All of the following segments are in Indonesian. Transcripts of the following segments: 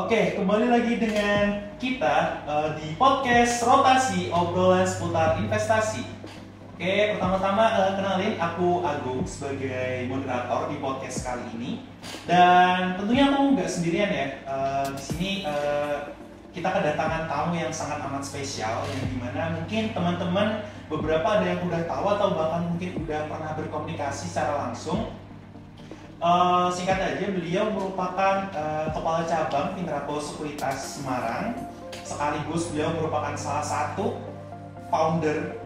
Oke, kembali lagi dengan kita di podcast Rotasi obrolan seputar investasi. Oke, pertama-tama kenalin aku Agung sebagai moderator di podcast kali ini. Dan tentunya aku nggak sendirian ya. Di sini kita kedatangan tamu yang sangat amat spesial, yang dimana mungkin teman-teman beberapa ada yang udah tahu atau bahkan mungkin udah pernah berkomunikasi secara langsung. Singkat aja, beliau merupakan kepala cabang Finrapo Sekuritas Semarang. Sekaligus beliau merupakan salah satu founder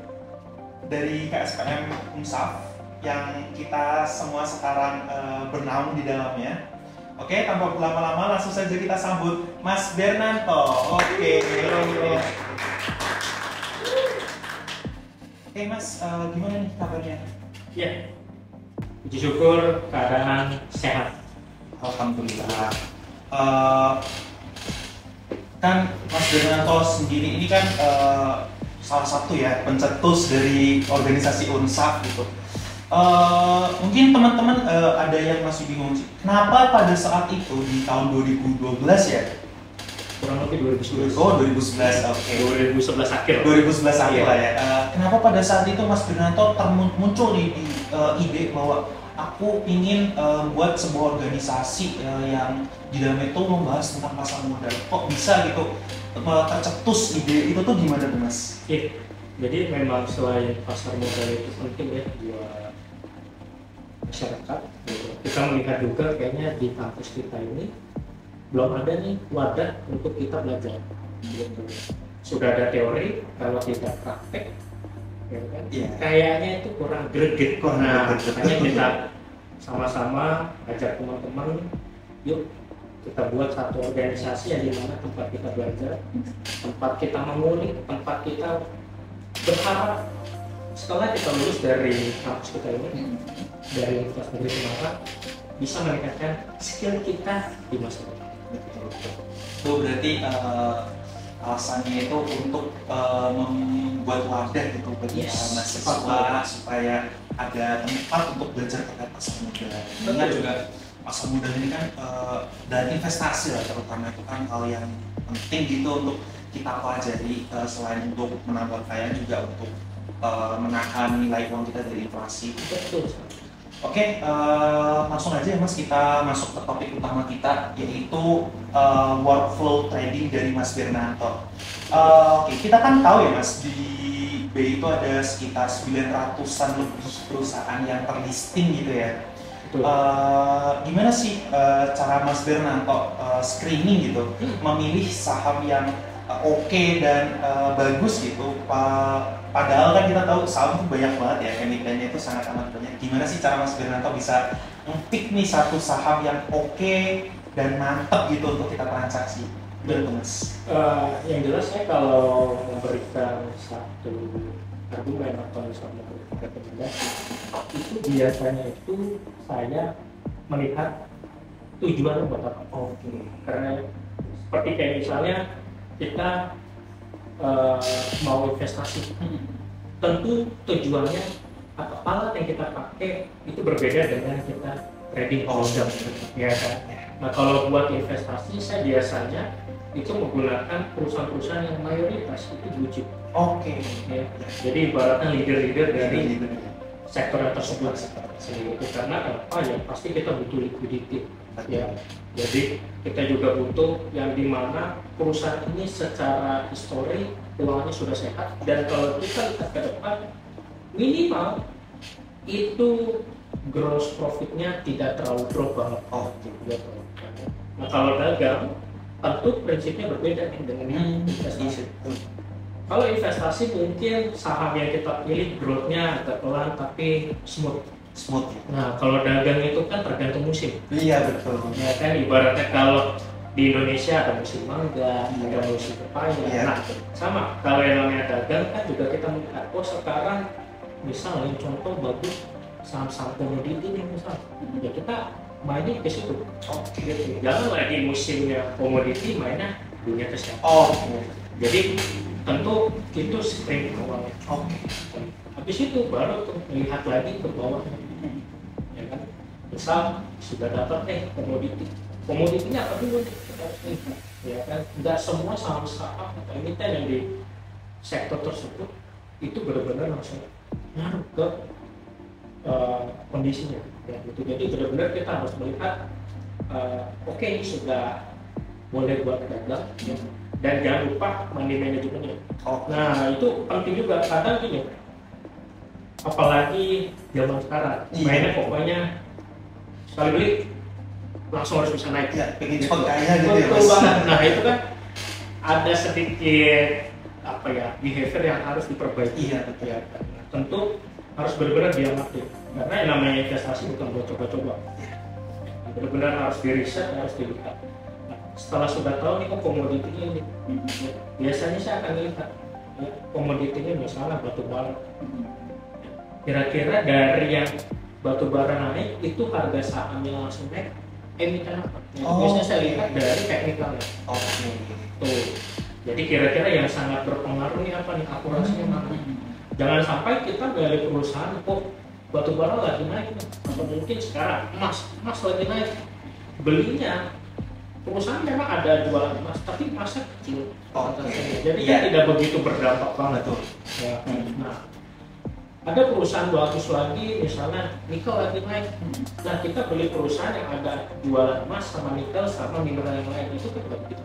dari KSPM Unsaf yang kita semua sekarang bernaung di dalamnya. Oke, tanpa berlama-lama langsung saja kita sambut Mas Bernanto. Oke. Oke Mas, gimana nih kabarnya? Ya, puji syukur keadaan sehat. Alhamdulillah. Kan Mas Bernanto sendiri ini kan salah satu ya pencetus dari organisasi Unsaf gitu. Mungkin teman-teman ada yang masih bingung sih, kenapa pada saat itu di tahun 2012 ya? Kurang lebih 2011. Oh 2011, oke. 2011 akhir. 2011 akhir lah ya. Kenapa pada saat itu Mas Bernanto muncul nih di ide bahwa aku ingin buat sebuah organisasi yang di dalam itu membahas tentang pasar modal. Kok bisa gitu tercetus ide itu tuh gimana tuh Mas? Iya. Jadi memang selain pasar modal itu penting ya buat masyarakat. Gitu. Kita melihat juga kayaknya di kampus kita ini belum ada nih wadah untuk kita belajar. Gitu. Sudah ada teori, kalau tidak praktek, ya kan? Yeah. Kayaknya itu kurang greget. Nah, makanya kita sama-sama ajak teman-teman, yuk kita buat satu organisasi yang dimana tempat kita belajar, tempat kita mengulik, tempat kita berharap setelah kita lulus dari kampus kita ini, dari Universitas Negeri Semarang, bisa meningkatkan skill kita di masa depan. Itu berarti alasannya itu untuk membuat wadah gitu bagi mahasiswa supaya ada tempat untuk belajar terkait pasar modal. Ingat juga pasar modal ini kan dan investasi lah terutama itu kan hal yang penting gitu untuk kita pelajari, selain untuk menambah kekayaan juga untuk menahan nilai uang kita dari inflasi. Betul. Oke, langsung aja ya Mas, kita masuk ke topik utama kita, yaitu workflow trading dari Mas Bernanto. Oke, kita kan tahu ya Mas, di B itu ada sekitar 900-an lebih perusahaan yang terlisting gitu ya. Gimana sih cara Mas Bernanto screening gitu, memilih saham yang oke dan bagus gitu, padahal kan kita tahu saham itu banyak banget ya, emitennya itu sangat amat banyak. Gimana sih cara Mas Bernanto bisa nge-pick nih satu saham yang oke dan mantep gitu untuk kita transaksi? Betul Mas. Yang jelas saya kalau memberikan satu argumen atau misalnya rekomendasi, itu biasanya itu saya melihat tujuannya buat apa. Karena seperti kayak misalnya kita mau investasi, tentu tujuannya atau alat yang kita pakai itu berbeda dengan kita trading modal, ya kan? Nah kalau buat investasi saya biasanya itu menggunakan perusahaan-perusahaan yang mayoritas itu blue chip. Oke. Ya. Jadi ibaratnya leader-leader dari sektor tersebut. Itu karena apa ya? Pasti kita butuh liquidity. Ya. Jadi kita juga butuh yang dimana perusahaan ini secara histori keuangannya sudah sehat, dan kalau kita lihat ke depan minimal itu gross profitnya tidak terlalu drop banget. Nah kalau dagang tentu prinsipnya berbeda dengan investasi. Kalau investasi mungkin saham yang kita pilih growth-nya agak pelan tapi smooth. Nah kalau dagang itu kan tergantung musim. Iya betul. Ya kan ibaratnya kalau di Indonesia ada musim mangga, ada musim pepaya. Iya. Nah sama kalau yang namanya dagang kan juga kita melihat, oh sekarang misalnya contoh bagus saham-saham komoditi nih misal, ya kita mainnya ke situ. Gitu. Jangan lagi musimnya komoditi mainnya dunia kesehatan. Jadi tentu itu screen awalnya. Habis itu baru tuh melihat lagi ke bawah. Ya kan? Misal sudah dapat komoditinya apa dulu? harus lihat, ya kan? Nggak semua saham-saham atau emiten yang di sektor tersebut itu benar-benar langsung ngaruh ke kondisinya, ya gitu. Jadi benar-benar kita harus melihat, oke, ini sudah boleh buat dagang, ya. Dan jangan lupa money manajemennya. Nah itu penting juga, kadang gini, apalagi zaman sekarang, mainnya pokoknya sekali beli langsung harus bisa naik. Ya, pengen cepat kaya gitu ya, Betul Mas. banget. Nah itu kan ada sedikit apa ya, behavior yang harus diperbaiki. Iya, betul. Ya, nah, tentu harus benar-benar diamati, karena yang namanya investasi bukan buat coba-coba. Benar-benar harus diriset, harus dilihat. Nah, setelah sudah tahu nih kok komoditinya ini, biasanya saya akan lihat ya, komoditinya misalnya batu bara. Kira-kira dari yang batu bara naik itu harga sahamnya langsung naik, emiten apa? Biasanya saya lihat dari teknikalnya. Tuh. Jadi kira-kira yang sangat berpengaruh nih apa nih, akurasinya mana? Jangan sampai kita dari perusahaan kok batu bara lagi naik nih, atau mungkin sekarang emas lagi naik, belinya perusahaan memang ada jualan emas, tapi emasnya kecil. Jadi kan tidak begitu berdampak banget tuh. Ya. Nah, ada perusahaan bagus lagi, misalnya nikel lagi naik. Nah, kita beli perusahaan yang ada jualan emas sama nikel sama mineral yang lain, itu kan tidak begitu.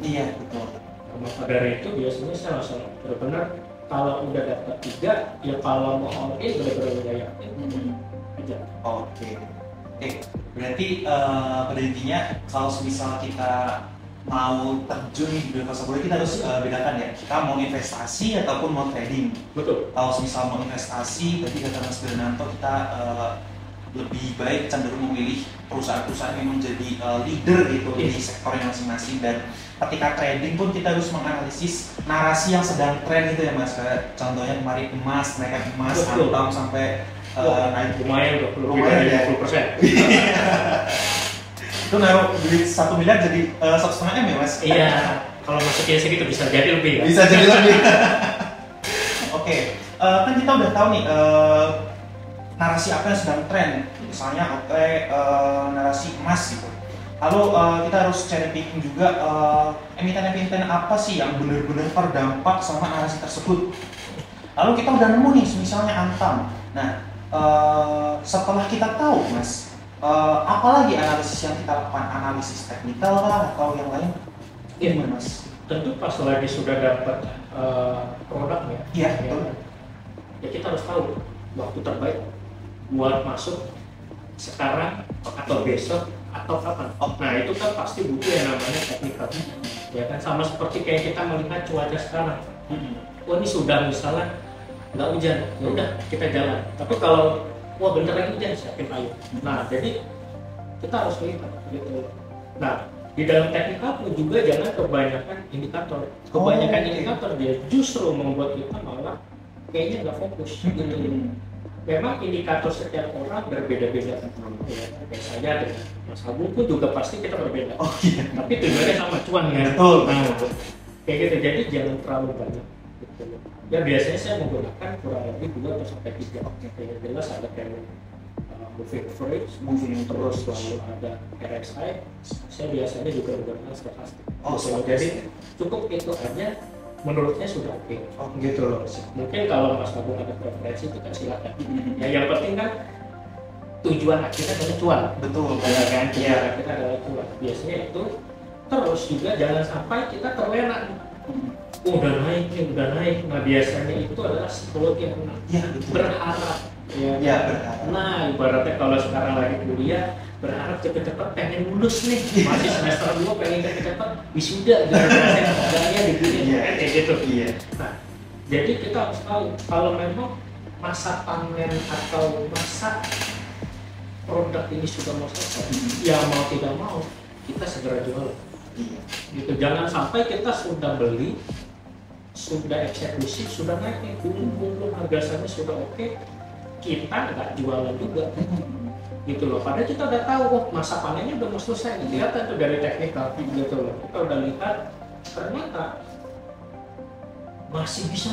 Iya, betul. Nah, maka dari itu biasanya saya langsung benar-benar kalau udah dapat 3, ya kalau mau all in benar-benar udah yakin aja. Oke, berarti pada intinya kalau misal kita mau terjun di dunia pasar modal, kita harus bedakan ya, kita mau investasi ataupun mau trading. Betul. Kalau misal mau investasi, berarti kata Mas Bernanto, kita lebih baik cenderung memilih perusahaan-perusahaan yang menjadi leader gitu di sektornya masing-masing. Dan ketika trading pun kita harus menganalisis narasi yang sedang tren gitu ya Mas. Contohnya kemarin emas, naikkan emas, antam sampai naik lumayan ya, 20%. Itu naruh duit 1 miliar jadi 1,5 M ya Mas? Iya, kalau masuknya segitu bisa jadi lebih ya? Bisa jadi lebih. Oke, kan kita udah tahu nih narasi apa yang sedang tren. Misalnya narasi emas gitu. Lalu kita harus cari picking juga emiten-emiten apa sih yang benar-benar terdampak sama narasi tersebut. Lalu kita udah nemu nih, misalnya Antam. Nah, setelah kita tahu Mas, apalagi analisis yang kita lakukan, analisis teknikal lah atau yang lain? Iya Mas. Tentu pas lagi sudah dapat produknya, iya betul. Ya kita harus tahu waktu terbaik buat masuk sekarang atau besok atau kapan. Nah itu kan pasti butuh yang namanya teknikal. Ya kan sama seperti kayak kita melihat cuaca sekarang. Wah ini sudah misalnya nggak hujan, ya udah kita jalan. Tapi kalau wah bentar lagi hujan, siapin payung. Nah jadi kita harus lihat gitu. Nah di dalam teknikal pun juga jangan kebanyakan indikator. Kebanyakan indikator dia justru membuat kita malah kayaknya nggak fokus gitu. Memang indikator setiap orang berbeda-beda. Ya, biasanya dengan Mas Agung pun juga pasti kita berbeda. Tapi tujuannya sama, cuan ya. Betul. Nah, kayak gitu. Jadi jangan terlalu banyak. Gitu. Ya biasanya saya menggunakan kurang lebih 2 atau sampai 3. Yang jelas ada kayak moving average, terus lalu ada RSI. Saya biasanya juga menggunakan stokastik. Jadi cukup itu aja. Menurutnya sudah oke. Gitu loh. Mungkin kalau Mas Agung ada preferensi kita silakan. Ya yang penting kan tujuan akhirnya adalah cuan. Betul. Ya kan? Tujuan akhirnya adalah cuan. Biasanya itu terus juga jangan sampai kita terlena. Udah naik. Nah biasanya itu adalah psikologi yang benar. Iya betul. Berharap. Ya berharap. Nah ibaratnya kalau sekarang lagi kuliah berharap cepet-cepet pengen lulus nih, masih semester 2 pengen cepet-cepet wisuda gitu, rasanya digini kayak gitu. Nah, jadi kita harus tahu kalau memang masa panen atau masa produk ini sudah mau selesai, ya mau tidak mau kita segera jual. Gitu, jangan sampai kita sudah beli, sudah eksekusi, sudah naik nih, belum harga sahamnya sudah oke, kita nggak jualan juga. Gitu loh, padahal kita udah tahu masa panennya udah mau selesai, kelihatan tuh dari teknikal gitu loh, kita udah lihat ternyata masih bisa,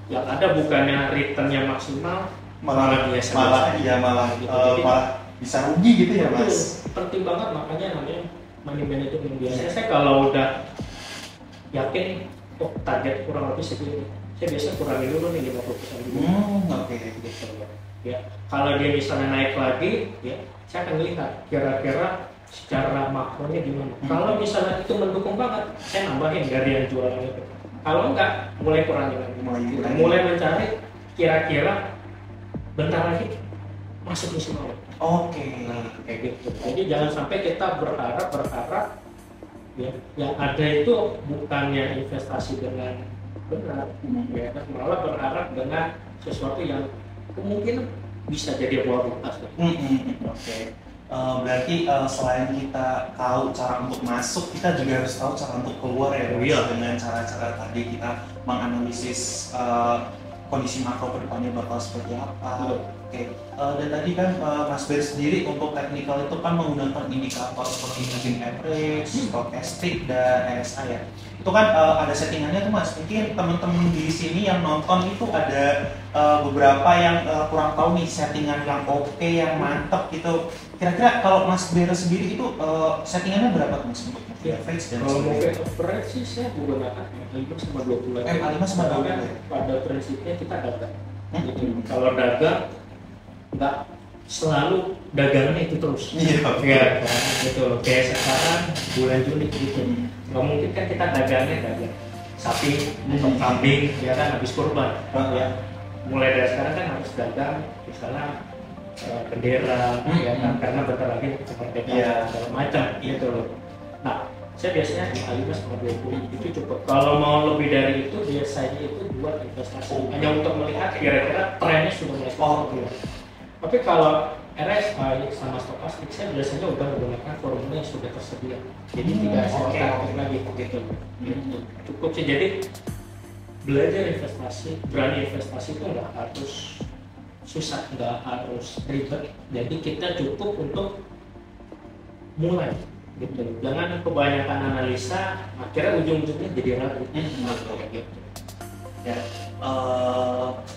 yang ada bukannya returnnya maksimal, malah biasa malah bisa rugi gitu ya Mas. Penting banget makanya namanya money management. Biasanya saya kalau udah yakin target kurang lebih segini, saya biasanya kurangin dulu nih 50% dulu. Oke. Gitu ya. Kalau dia misalnya naik lagi, ya saya akan lihat kira-kira secara makronya gimana. Kalau misalnya itu mendukung banget, saya nambahin dari yang jualan itu. Kalau enggak, mulai kurangin lagi. Mulai mencari kira-kira bentar lagi masuk musim awal. Oke. Nah, kayak gitu. Jadi jangan sampai kita berharap ya, yang ada itu bukannya investasi dengan benar, ya kan, malah berharap dengan sesuatu yang kemungkinan bisa jadi prioritas. Oke. Berarti selain kita tahu cara untuk masuk, kita juga harus tahu cara untuk keluar ya, dengan cara-cara tadi kita menganalisis kondisi makro kedepannya bakal seperti apa. Oke. Dan tadi kan Mas Ber sendiri untuk teknikal itu kan menggunakan indikator seperti moving average, stochastic, dan RSI ya. Itu kan ada settingannya tuh Mas. Mungkin teman-teman di sini yang nonton itu ada beberapa yang kurang tahu nih settingan yang oke, yang mantep gitu. Kira-kira kalau Mas Ber sendiri itu settingannya berapa tuh Mas untuk moving average dan kalau moving average sih saya menggunakan MA5 sama 20. MA5 sama 20. Pada prinsipnya kita dagang. Kalau dagang nggak selalu dagangannya itu terus. Ya, gitu. Kayak sekarang bulan Juli gitu. Nggak mungkin kan kita dagang sapi, kambing, ya kan habis kurban. Ya. Mulai dari sekarang kan harus dagang, misalnya bendera, ya kan, karena bentar lagi kemerdekaan segala macam, gitu loh. Nah, saya biasanya 5 sama 20 itu cukup. Kalau mau lebih dari itu, biasanya itu buat investasi. Hanya untuk melihat kira-kira trennya sudah mulai seperti apa. Tapi kalau RSI sama stokastik, saya biasanya udah menggunakan formula yang sudah tersedia. Jadi tidak saya lagi gitu. Cukup sih. Jadi belajar investasi, berani investasi itu nggak harus susah, nggak harus ribet. Jadi kita cukup untuk mulai gitu. Jangan kebanyakan analisa, akhirnya ujung-ujungnya jadi ragu. Gitu. Ya,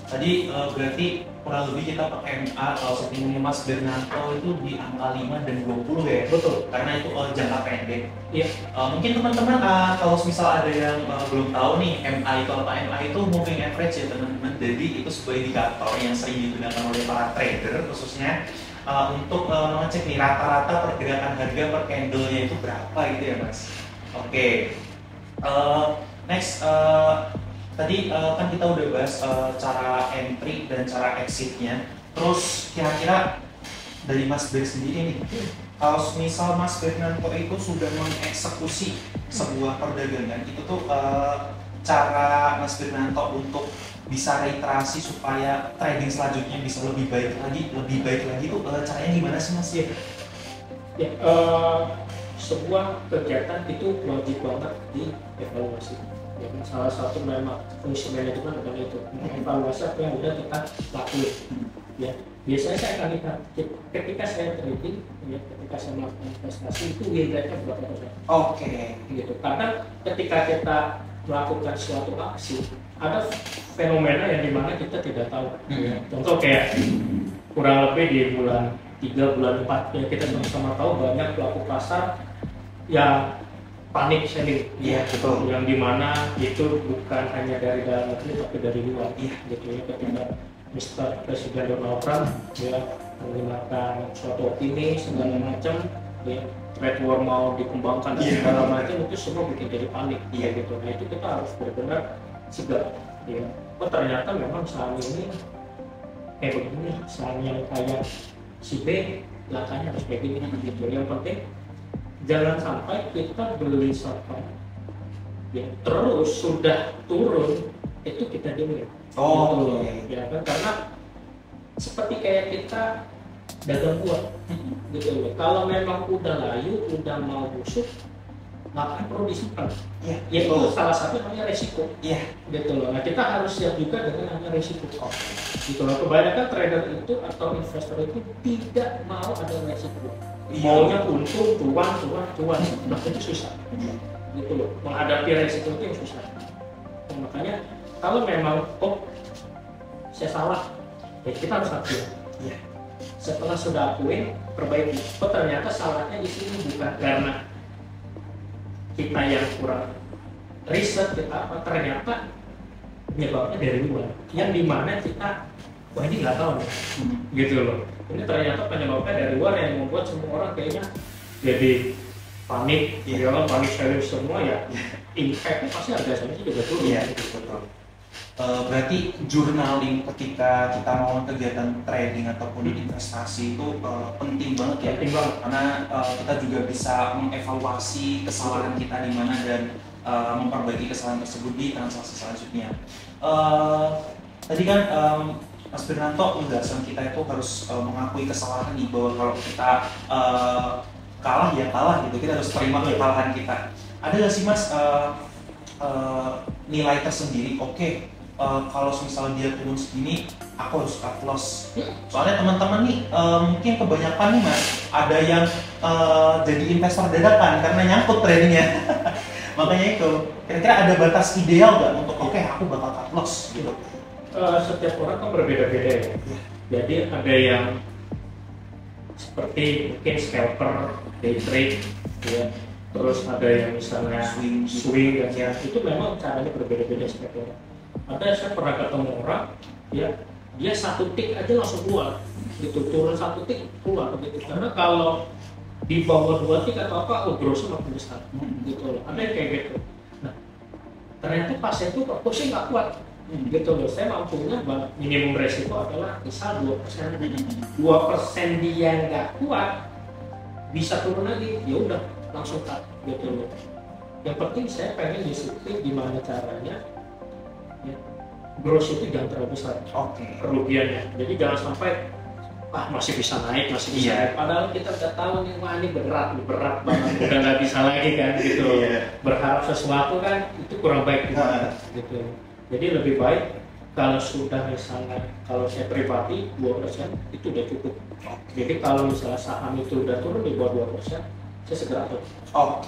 tadi berarti kurang lebih kita pakai MA atau settingannya Mas Bernardo itu di angka 5 dan 20 ya? Betul. Karena itu jangka pendek. Iya. Mungkin teman-teman kalau misal ada yang belum tahu nih MA itu apa, MA itu moving average ya teman-teman. Jadi itu sebuah indikator yang sering digunakan oleh para trader khususnya untuk mengecek nih rata-rata pergerakan harga per candle-nya itu berapa gitu ya Mas. Oke. Next. Tadi kan kita udah bahas cara entry dan cara exitnya. Terus kira-kira dari Mas Ber sendiri nih, kalau misal Mas Bernardo itu sudah mengeksekusi sebuah perdagangan, itu tuh cara Mas Bernardo untuk bisa reiterasi supaya trading selanjutnya bisa lebih baik lagi tuh caranya gimana sih Mas? Ya, sebuah kegiatan itu wajib banget dievaluasi. Ya, salah satu memang fungsi manajemen adalah itu mengevaluasi apa yang sudah kita lakukan. Ya, biasanya saya akan lihat ketika saya trading, ya, ketika saya melakukan investasi itu win rate-nya berapa persen. Oke. Gitu. Karena ketika kita melakukan suatu aksi, ada fenomena yang dimana kita tidak tahu. Contoh kayak kurang lebih di bulan 3, bulan 4 ya, kita sama-sama tahu banyak pelaku pasar yang panik selling, betul. Yang dimana itu bukan hanya dari dalam negeri tapi dari luar, gitu ya. Ketika Mr. Presiden Donald Trump ya menggunakan suatu opini segala macam, ya trade war mau dikembangkan dan segala macam, itu semua bikin jadi panik, gitu. Nah itu kita harus benar-benar sigap, ya. Oh ternyata memang saham ini kayak begini, saham yang kayak si B langkahnya harus kayak gini, gitu. Yang penting jangan sampai kita beli saham ya terus sudah turun itu kita diemin. Ya kan, karena seperti kayak kita dagang buah gitu loh. Kalau memang udah layu, udah mau busuk, maka perlu disimpan. Itu salah satu namanya resiko. Gitu loh. Nah kita harus siap juga dengan namanya resiko. Gitu loh. Kebanyakan trader itu atau investor itu tidak mau ada resiko. Maunya untung, cuan, nah itu susah. Gitu loh. Menghadapi resiko itu yang susah. Nah, makanya kalau memang saya salah, ya kita harus akui. Setelah sudah akuin, perbaiki. Ternyata salahnya di sini bukan karena kita yang kurang riset kita apa ternyata penyebabnya dari luar yang dimana kita wah ini nggak tahu nih gitu loh. Ini ternyata penyebabnya dari luar yang membuat semua orang kayaknya jadi panik, ya kan panik selling semua ya. Impactnya pasti harga saham juga turun. Iya, betul. Berarti journaling ketika kita mau kegiatan trading ataupun investasi itu penting banget ya. Penting banget. Karena kita juga bisa mengevaluasi kesalahan kita di mana dan memperbaiki kesalahan tersebut di transaksi selanjutnya. Tadi kan Mas Bernanto menjelaskan kita itu harus mengakui kesalahan nih, bahwa kalau kita kalah ya kalah gitu, kita harus terima kekalahan kita. Ada nggak sih Mas nilai tersendiri? Oke, kalau misalnya dia turun segini, aku harus cut loss. Soalnya teman-teman nih mungkin kebanyakan nih Mas, ada yang jadi investor dadakan karena nyangkut tradingnya. Makanya itu, kira-kira ada batas ideal nggak untuk oke aku bakal cut loss gitu? Setiap orang kan berbeda-beda ya. Jadi ada yang seperti mungkin scalper, day trade, ya. Terus ada yang misalnya swing dan ya itu memang caranya berbeda-beda setiap orang. Ada saya pernah ketemu orang, ya dia satu tick aja langsung keluar, gitu turun satu tick keluar gitu. Karena kalau di bawah 2 tick atau apa, grossnya makin besar, gitu loh. Ada yang kayak gitu. Nah, ternyata pas itu saya nggak kuat. Gitu loh, saya mampunya minimum resiko adalah misal 2%. 2% dia nggak kuat, bisa turun lagi, ya udah langsung cut gitu loh. Yang penting saya pengen disiplin gimana caranya ya, gross itu jangan terlalu besar kerugiannya. Jadi jangan sampai masih bisa naik, masih bisa naik. Padahal kita udah tahu nih, wah ini berat banget, udah nggak bisa lagi kan gitu. Berharap sesuatu kan itu kurang baik gitu. Jadi lebih baik kalau sudah misalnya, kalau saya pribadi 2% itu udah cukup. Jadi kalau misalnya saham itu udah turun di bawah 2%, saya segera tutup.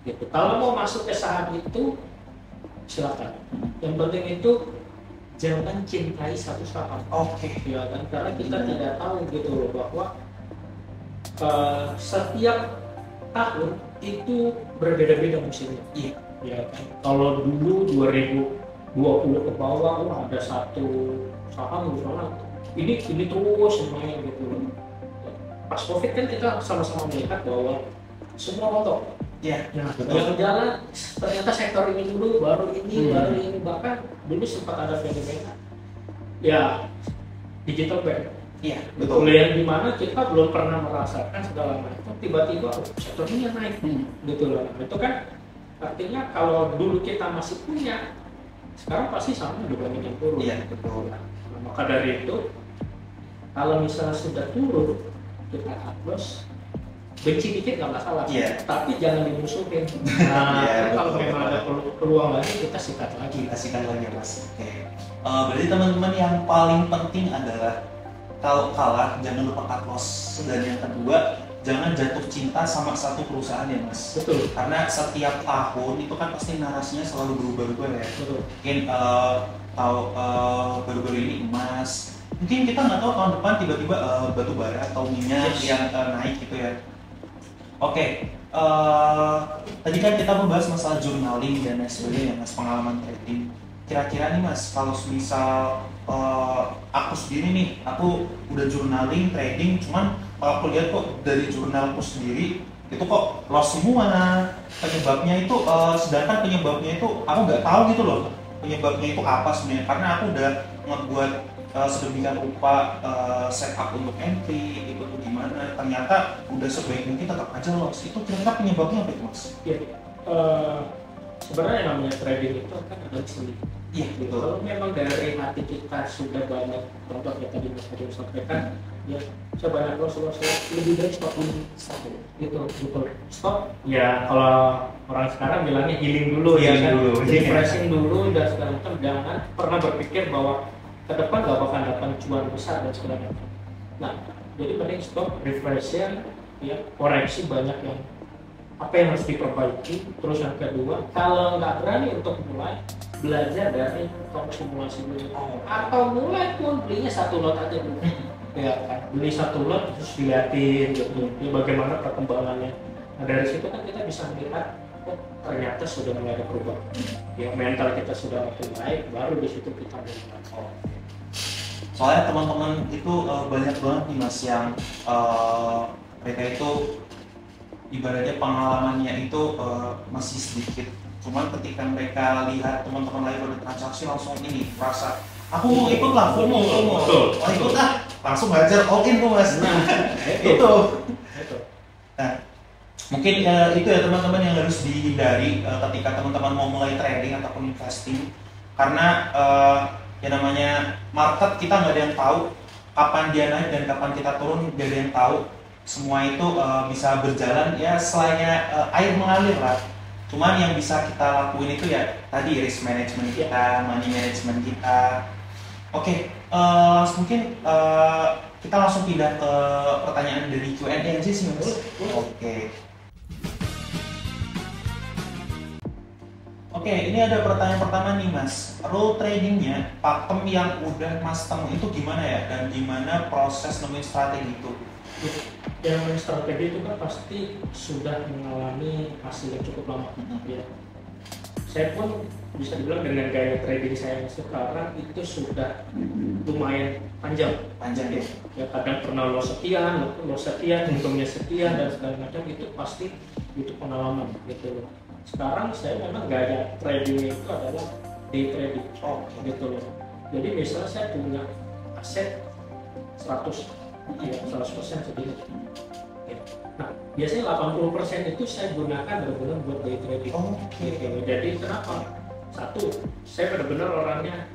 Gitu. Kalau mau masuk ke saham itu silakan. Yang penting itu jangan cintai satu saham. Ya kan? Karena kita tidak tahu gitu loh bahwa setiap tahun itu berbeda-beda musimnya. Ya kan? Kalau dulu 2020 ke bawah, ada satu saham misalnya ini terus semuanya gitu. Pas COVID kan kita sama-sama melihat bahwa semua rontok. Yang jalan ternyata sektor ini dulu, baru ini, bahkan dulu sempat ada fenomena ya digital bank. Betul. Yang dimana kita belum pernah merasakan segala macam, tiba-tiba sektor ini naik, gitu loh. Itu kan artinya kalau dulu kita masih punya, sekarang pasti sama dibanding yang turun. Betul. Nah, maka dari itu kalau misalnya sudah turun kita cut loss, benci dikit nggak masalah, tapi jangan dimusuhin. Kalau memang ada peluang lagi kita sikat lagi Mas. Berarti teman-teman yang paling penting adalah kalau kalah jangan lupa cut loss, dan yang kedua jangan jatuh cinta sama satu perusahaan ya Mas. Betul. Karena setiap tahun itu kan pasti narasinya selalu berubah-ubah ya. Betul. Mungkin baru-baru ini emas, mungkin kita nggak tahu tahun depan tiba-tiba batu bara atau minyak yang naik gitu ya. Tadi kan kita membahas masalah journaling dan lain sebagainya Mas, pengalaman trading. Kira-kira nih Mas, kalau misal aku sendiri nih, aku udah journaling trading, cuman kalau aku lihat kok dari jurnalku sendiri itu kok loss semua. Penyebabnya itu, sedangkan penyebabnya itu aku nggak tahu gitu loh. Penyebabnya itu apa sebenarnya? Karena aku udah ngebuat sedemikian rupa setup untuk entry itu tuh gimana, ternyata udah sebaik mungkin tetap aja loss. Itu kira-kira penyebabnya apa itu Mas? Sebenarnya yang namanya trading itu kan ada seni. Betul. Kalau memang dari hati kita sudah banyak, contoh ya tadi Mas Adi sampaikan, ya saya banyak loss lebih dari stop dulu, gitu, betul. Stop. Ya kalau orang sekarang bilangnya healing dulu, refreshing dulu dan segala macam. Jangan pernah berpikir bahwa ke depan gak bakal dapat cuan besar dan segala macam. Nah, jadi mending stop, refreshing, ya koreksi banyak yang apa yang harus diperbaiki. Terus yang kedua, kalau nggak berani untuk mulai, belajar dari top simulasi dulu, atau mulai pun belinya satu lot aja dulu. Ya kan, beli satu lot terus dilihatin gitu, ya, bagaimana perkembangannya. Nah dari situ kan kita bisa melihat oh ternyata sudah mulai ada perubahan. Ya mental kita sudah makin baik, baru di situ kita mulai. Oh. Soalnya teman-teman itu banyak banget nih mas yang mereka itu ibaratnya pengalamannya itu masih sedikit. Cuman ketika mereka lihat teman-teman lain pada transaksi langsung ini merasa aku mau ikut lah, FOMO, oh ikut lah, langsung belajar all in tuh mas. Nah, itu. Nah, mungkin itu ya teman-teman yang harus dihindari ketika teman-teman mau mulai trading ataupun investing, karena ya namanya market kita nggak ada yang tahu kapan dia naik dan kapan kita turun, nggak ada yang tahu. Semua itu bisa berjalan ya selanya air mengalir lah. Cuman yang bisa kita lakuin itu ya tadi risk management kita, money management kita. Oke, mungkin kita langsung pindah ke pertanyaan dari Q&A aja sih mas. Oke, ini ada pertanyaan pertama nih mas. Role tradingnya, pakem yang udah mas temu itu gimana ya? Dan gimana proses nemuin strategi itu? Yang namanya strategi itu kan pasti sudah mengalami hasil yang cukup lama. Ya. Saya pun bisa dibilang dengan gaya trading saya sekarang itu sudah lumayan panjang ya. Ya kadang pernah loss sekian, untungnya sekian dan segala macam, itu pasti itu pengalaman gitu loh. Sekarang saya memang gaya trading itu adalah day trading, gitu loh. Jadi misalnya saya punya aset 100%, ya 100% sedikit. Nah, biasanya 80% itu saya gunakan benar-benar buat day trading. Gitu. Jadi kenapa? Satu, saya benar-benar orangnya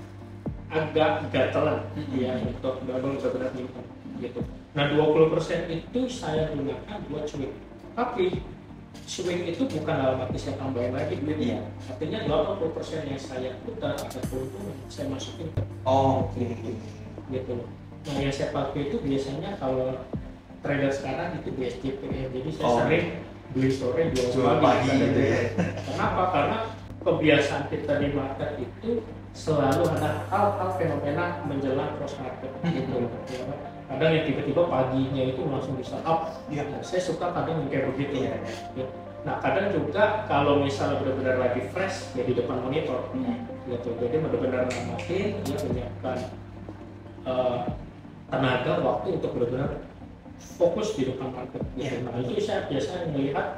agak gatelan, ya untuk benar-benar nyimpan, gitu. Nah, 20% itu saya gunakan buat swing. Tapi swing itu bukan dalam arti saya tambahin lagi duit, ya. Artinya 80% yang saya putar ada keuntungan, saya masukin ke. Gitu. Nah, yang saya pakai itu biasanya kalau trader sekarang itu BSJP ya. Jadi saya sering beli sore jual pagi gitu ya. Kenapa? Karena kebiasaan kita di market itu selalu ada hal-hal fenomena menjelang cross market gitu. Kadang yang tiba-tiba paginya itu langsung bisa up. Nah, saya suka kadang yang kayak begitu. Nah, kadang juga kalau misalnya benar-benar lagi fresh ya di depan monitor gitu. Jadi benar-benar ngamatin, dia menyiapkan tenaga waktu untuk benar-benar fokus di depan market. Nah, itu saya biasanya melihat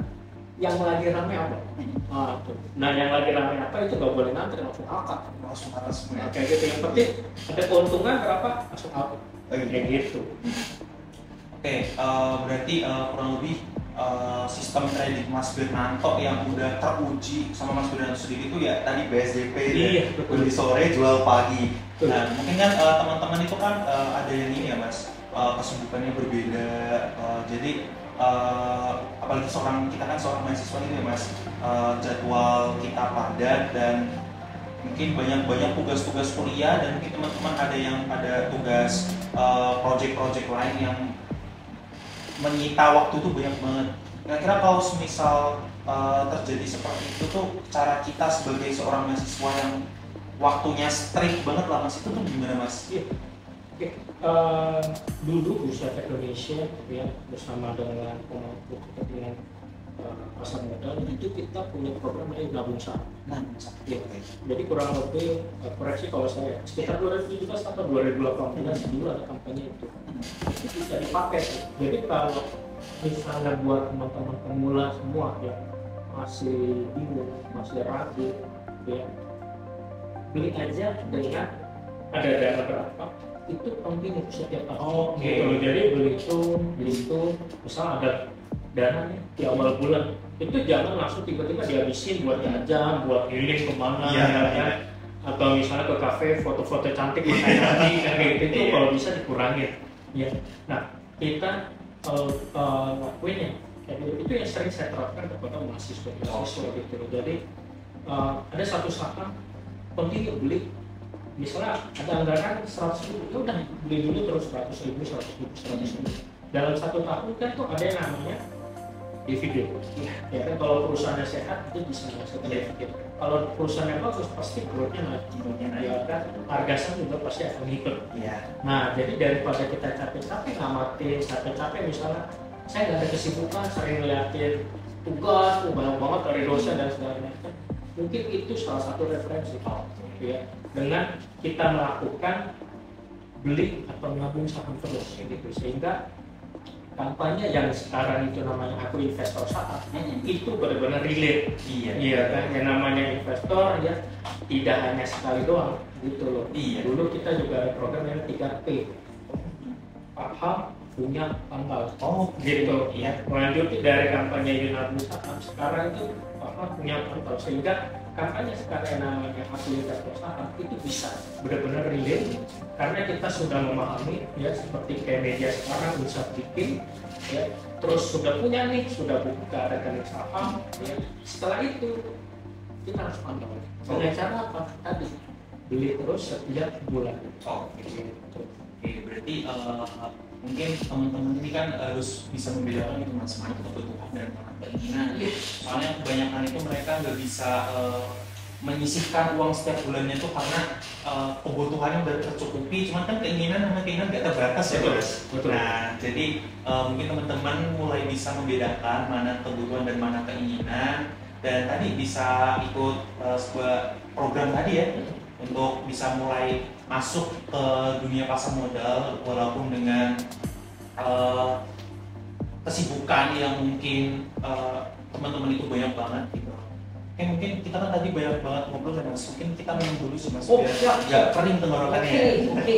yang lagi ramai apa. Nah, yang lagi ramai apa itu nggak boleh ngantri, langsung angkat, langsung atas semua. Kayak gitu. Yang penting ada keuntungan berapa, langsung angkat. Kayak gitu. Oke, berarti kurang lebih sistem trading Mas Bernanto yang udah teruji sama Mas Bernanto sendiri itu ya tadi BSJP, beli sore jual pagi. Nah, mungkin kan teman-teman itu kan ada yang ini ya Mas, kesibukannya berbeda, jadi apalagi kita kan seorang mahasiswa gitu ya mas, jadwal kita padat dan mungkin banyak tugas-tugas kuliah, dan mungkin teman-teman ada yang ada tugas project-project lain yang menyita waktu itu banyak banget. Kira-kira kalau misal terjadi seperti itu tuh, cara kita sebagai seorang mahasiswa yang waktunya strict banget lah mas, itu tuh gimana mas? Dulu Bursa Efek Indonesia ya, bersama dengan pemangku kepentingan pasar modal itu kita punya program namanya nabung saham. Jadi kurang lebih koreksi kalau saya sekitar 2017 atau 2018 dulu ada kampanye itu bisa dipakai. Jadi kalau misalnya buat teman-teman pemula semua yang masih bingung, masih ragu, ya beli aja dengan ada dana berapa itu penting setiap tahun. Gitu. Jadi beli itu, misal ada dana nih di awal bulan, itu jangan langsung tiba-tiba dihabisin buat jajan, buat keliling kemana, ya. Atau misalnya ke kafe foto-foto cantik makan lagi, kayak gitu. Itu kalau bisa dikurangin. Ya. Nah, kita lakuin itu yang sering saya terapkan kepada mahasiswa gitu. Jadi ada satu saham penting beli. Misalnya ada anggaran 100.000, ya udah beli dulu terus 100.000. Dalam satu tahun kan tuh ada yang namanya dividen. Ya kan kalau perusahaannya sehat itu bisa menghasilkan dividen. Kalau perusahaannya bagus pasti growth-nya naik. Ya kan harga saham juga pasti akan ngikut. Nah, jadi daripada kita capek-capek ngamatin, capek-capek misalnya saya nggak ada kesibukan sering ngeliatin tugas banyak banget dari dosen dan segala macam, mungkin itu salah satu referensi ya, dengan kita melakukan beli atau nabung saham terus gitu, sehingga kampanye yang sekarang itu namanya aku investor saham itu benar-benar relate. Iya kan, yang namanya investor ya tidak hanya sekali doang gitu loh. Dulu kita juga ada program yang 3P, paham, punya, tanggal. Gitu. Melanjuti dari kampanye nabung saham, sekarang itu paham, punya, tanggal, sehingga kampanye sekarang yang namanya aku investor saham itu bisa benar-benar relate karena kita sudah memahami ya, seperti kayak media sekarang bisa bikin ya, terus sudah punya nih, sudah buka rekening saham ya. Setelah itu kita harus pantau dengan cara apa? Tadi beli terus setiap bulan. Berarti mungkin teman-teman ini kan harus bisa membedakan itu mas, mana kebutuhan dan mana keinginan. Soalnya kebanyakan itu mereka nggak bisa menyisihkan uang setiap bulannya itu karena kebutuhannya udah tercukupi, cuman kan keinginan sama keinginan nggak terbatas ya mas. Nah jadi mungkin teman-teman mulai bisa membedakan mana kebutuhan dan mana keinginan, dan tadi bisa ikut sebuah program tadi ya untuk bisa mulai masuk ke dunia pasar modal walaupun dengan kesibukan yang mungkin teman-teman itu banyak banget gitu. Oke, mungkin kita kan tadi banyak banget ngobrol dan mas, mungkin kita minum dulu sih mas, biar nggak kering tenggorokannya. Oke.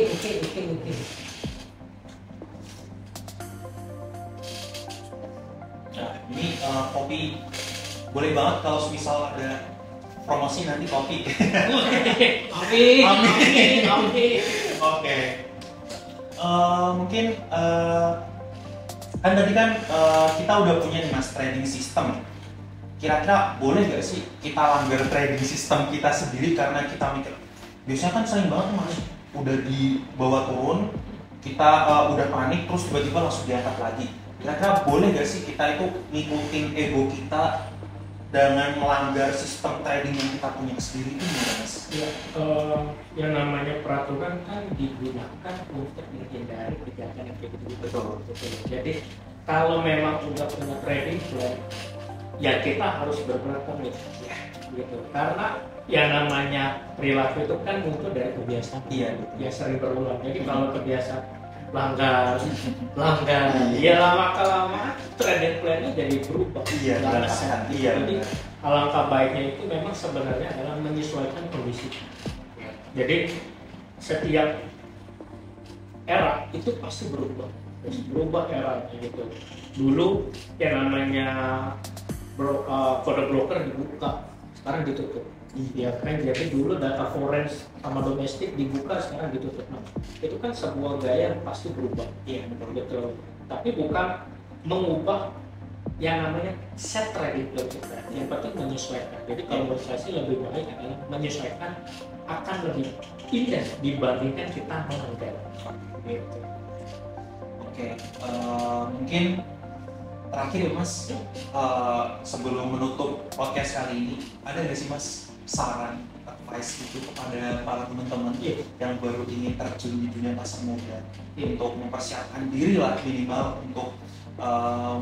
Nah ini kopi boleh banget kalau misal ada promosi nanti kopi. Amin. Oke. Mungkin kan tadi kan kita udah punya nih mas trading system. Kira-kira boleh nggak sih kita langgar trading system kita sendiri karena kita mikir, biasanya kan sering banget mas, udah dibawa turun, kita udah panik terus tiba-tiba langsung diangkat lagi. Kira-kira boleh nggak sih kita itu ngikutin ego kita dengan melanggar sistem trading yang kita punya sendiri itu gimana mas? Ya, yang namanya peraturan kan digunakan untuk menghindari kejahatan yang kayak gitu. Betul. Jadi kalau memang sudah punya trading plan, ya kita harus benar-benar komit, gitu. Karena yang namanya perilaku itu kan muncul dari kebiasaan. Ya sering berulang. Jadi kalau kebiasaan langgar, ya lama-lama trading plan-nya jadi berubah. Jadi alangkah baiknya itu memang sebenarnya adalah menyesuaikan kondisi. Jadi setiap era itu pasti berubah eranya gitu. Dulu yang namanya kode broker dibuka, sekarang ditutup. Iya kan, jadi dulu data forens sama domestik dibuka, sekarang ditutup. Nah, itu kan sebuah gaya yang pasti berubah. Iya betul. Tapi bukan mengubah yang namanya set trading plan kita. Yang penting menyesuaikan. Jadi kalau menurut saya sih lebih baik adalah menyesuaikan akan lebih indah dibandingkan kita melanggar. Gitu. Oke, mungkin terakhir ya mas, sebelum menutup podcast kali ini, ada nggak sih mas saran, advice gitu kepada para teman-teman yang baru ingin terjun di dunia pasar modal untuk mempersiapkan diri lah minimal untuk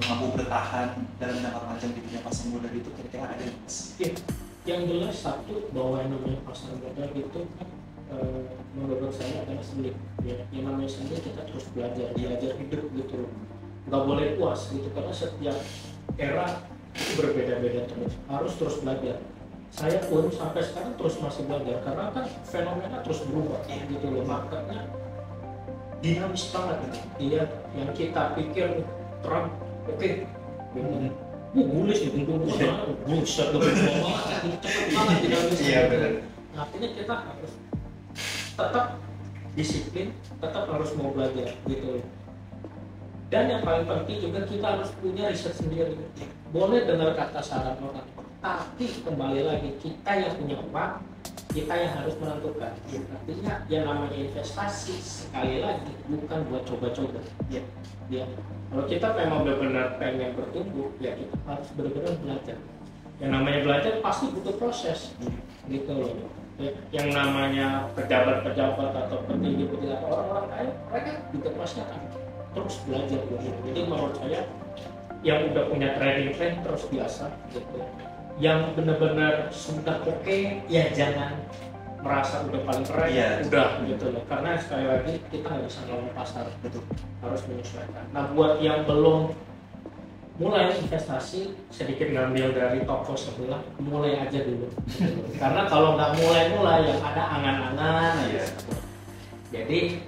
mampu bertahan dalam jangka panjang di dunia pasar modal itu, kira-kira ada nggak mas? Yang jelas satu, bahwa yang namanya pasar modal itu kan menurut saya adalah sendiri. Yang namanya sendiri kita terus belajar hidup gitu loh. Nggak boleh puas gitu, karena setiap era itu berbeda-beda terus, harus terus belajar. Saya pun sampai sekarang terus masih belajar karena kan fenomena terus berubah gitu loh, marketnya dinamis banget gitu. Iya, yang kita pikir Trump bullish nih, buset lebih cepet banget dinamis. Iya benar. Artinya kita harus tetap disiplin, tetap harus mau belajar gitu loh. Dan yang paling penting juga kita harus punya riset sendiri. Boleh dengar kata saran orang, tapi kembali lagi kita yang punya uang, kita yang harus menentukan. Artinya yang namanya investasi sekali lagi bukan buat coba-coba. Kalau kita memang benar-benar pengen bertumbuh, ya kita harus benar-benar belajar. Yang namanya belajar pasti butuh proses, gitu loh. Yang namanya pejabat-pejabat atau petinggi-petinggi atau orang-orang kaya, mereka juga pasti akan terus belajar. Jadi menurut saya yang udah punya trading plan terus biasa gitu. Yang benar-benar sudah oke, ya jangan merasa udah paling keren, udah gitu loh. Karena sekali lagi kita nggak bisa ngelawan pasar, betul, harus menyesuaikan. Nah buat yang belum mulai investasi, sedikit ngambil dari toko sebelah, mulai aja dulu. Karena kalau nggak mulai yang ada angan-angan aja. Jadi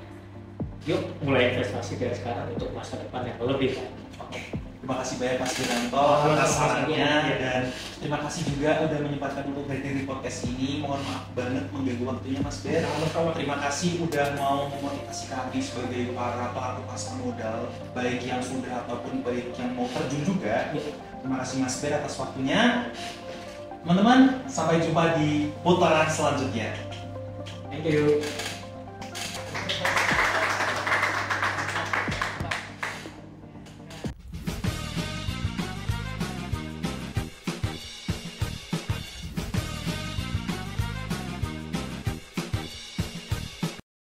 yuk mulai investasi dari sekarang untuk masa depan yang lebih baik. Oke. Terima kasih banyak Mas Wiranto atas sarannya, dan terima kasih juga udah menyempatkan untuk hadir di podcast ini. Mohon maaf banget mengganggu waktunya Mas Ber. Terima kasih udah mau memotivasi kami sebagai para pelaku pasar modal, baik yang sudah ataupun baik yang mau terjun juga. Terima kasih Mas Ber atas waktunya. Teman-teman, sampai jumpa di putaran selanjutnya. Thank you.